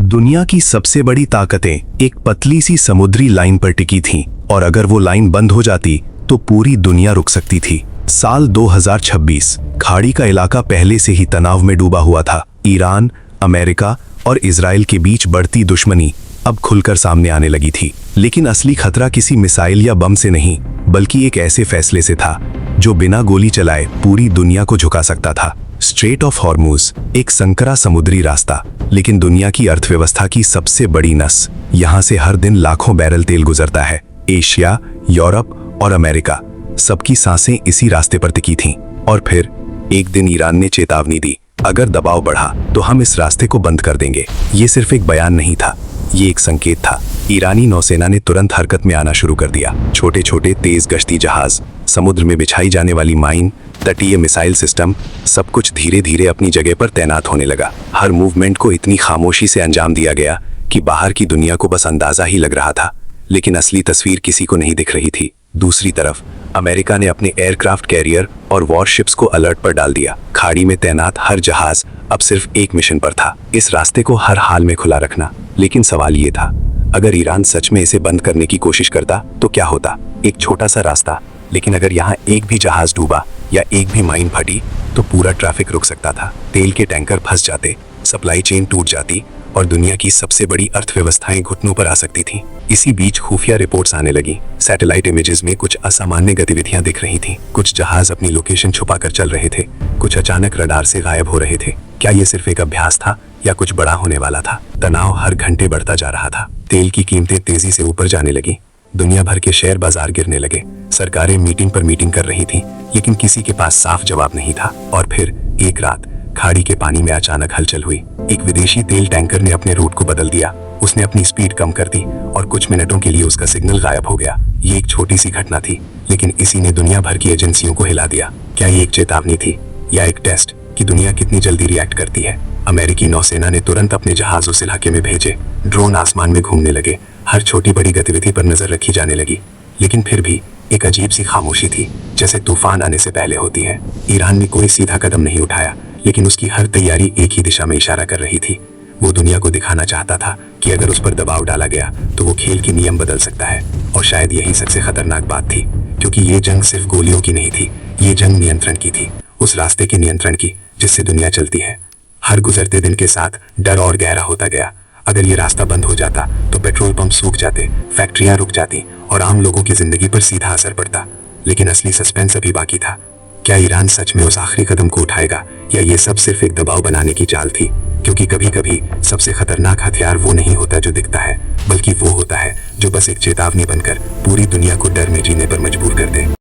दुनिया की सबसे बड़ी ताकतें एक पतली सी समुद्री लाइन पर टिकी थीं और अगर वो लाइन बंद हो जाती तो पूरी दुनिया रुक सकती थी। साल 2026 खाड़ी का इलाका पहले से ही तनाव में डूबा हुआ था। ईरान, अमेरिका और इजराइल के बीच बढ़ती दुश्मनी अब खुलकर सामने आने लगी थी। लेकिन असली खतरा किसी मिसाइल या बम से नहीं, बल्कि एक ऐसे फैसले से था जो बिना गोली चलाए पूरी दुनिया को झुका सकता था। स्ट्रेट ऑफ हॉर्मुज, एक संकरा समुद्री रास्ता, लेकिन दुनिया की अर्थव्यवस्था की सबसे बड़ी नस। यहाँ से हर दिन लाखों बैरल तेल गुजरता है। एशिया, यूरोप और अमेरिका, सबकी सांसें इसी रास्ते पर टिकी थीं। और फिर एक दिन ईरान ने चेतावनी दी, अगर दबाव बढ़ा तो हम इस रास्ते को बंद कर देंगे। ये सिर्फ एक बयान नहीं था, ये एक संकेत था। ईरानी नौसेना ने तुरंत हरकत में आना शुरू कर दिया। छोटे छोटे तेज गश्ती जहाज, समुद्र में बिछाई जाने वाली माइन, तटीय मिसाइल सिस्टम, सब कुछ धीरे धीरे अपनी जगह पर तैनात होने लगा। हर मूवमेंट को इतनी खामोशी से अंजाम दिया गया कि बाहर की दुनिया को बस अंदाजा ही लग रहा था, लेकिन असली तस्वीर किसी को नहीं दिख रही थी। दूसरी तरफ अमेरिका ने अपने एयरक्राफ्ट कैरियर और वॉरशिप्स को अलर्ट पर डाल दिया। खाड़ी में तैनात हर जहाज अब सिर्फ एक मिशन पर था, इस रास्ते को हर हाल में खुला रखना। लेकिन सवाल ये था, अगर ईरान सच में इसे बंद करने की कोशिश करता तो क्या होता? एक छोटा सा रास्ता, लेकिन अगर यहाँ एक भी जहाज डूबा या एक भी माइन फटी तो पूरा ट्रैफिक रुक सकता था। तेल के टैंकर फंस जाते, सप्लाई चेन टूट जाती और दुनिया की सबसे बड़ी अर्थव्यवस्थाएं घुटनों पर आ सकती थीं। इसी बीच खुफिया रिपोर्ट्स आने लगी। सैटेलाइट इमेजेस में कुछ असामान्य गतिविधियां दिख रही थीं। कुछ जहाज अपनी लोकेशन छुपाकर चल रहे थे, कुछ अचानक रडार से गायब हो रहे थे। क्या ये सिर्फ एक अभ्यास था या कुछ बड़ा होने वाला था? तनाव हर घंटे बढ़ता जा रहा था। तेल की कीमतें तेजी से ऊपर जाने लगी, दुनिया भर के शेयर बाजार गिरने लगे। सरकारें मीटिंग पर मीटिंग कर रही थीं, लेकिन किसी के पास साफ जवाब नहीं था। और फिर एक रात खाड़ी के पानी में अचानक हलचल हुई। एक विदेशी तेल टैंकर ने अपने रूट को बदल दिया। उसने अपनी स्पीड कम कर दी और कुछ मिनटों के लिए उसका सिग्नल गायब हो गया। ये एक छोटी सी घटना थी, लेकिन इसी ने दुनिया भर की एजेंसियों को हिला दिया। क्या ये एक चेतावनी थी या एक टेस्ट कि दुनिया कितनी जल्दी रिएक्ट करती है? अमेरिकी नौसेना ने तुरंत अपने जहाज उस इलाके में भेजे। ड्रोन आसमान में घूमने लगे, हर छोटी बड़ी गतिविधि पर नजर रखी जाने लगी। लेकिन फिर भी एक अजीब सी खामोशी थी, जैसे तूफान आने से पहले होती है। ईरान ने कोई सीधा कदम नहीं उठाया, लेकिन उसकी हर तैयारी एक ही दिशा में इशारा कर रही थी। वो दुनिया को दिखाना चाहता था कि अगर उस पर दबाव डाला गया तो वो खेल के नियम बदल सकता है। और शायद यही सबसे खतरनाक बात थी, क्योंकि ये जंग सिर्फ गोलियों की नहीं थी, ये जंग नियंत्रण की थी। उस रास्ते के नियंत्रण की जिससे दुनिया चलती है। हर गुजरते दिन के साथ डर और गहरा होता गया। अगर ये रास्ता बंद हो जाता तो पेट्रोल पंप सूख जाते, फैक्ट्रियां रुक जाती और आम लोगों की जिंदगी पर सीधा असर पड़ता। लेकिन असली सस्पेंस अभी बाकी था। क्या ईरान सच में उस आखिरी कदम को उठाएगा या ये सब सिर्फ एक दबाव बनाने की चाल थी? क्योंकि कभी कभी सबसे खतरनाक हथियार वो नहीं होता जो दिखता है, बल्कि वो होता है जो बस एक चेतावनी बनकर पूरी दुनिया को डर में जीने पर मजबूर कर दे।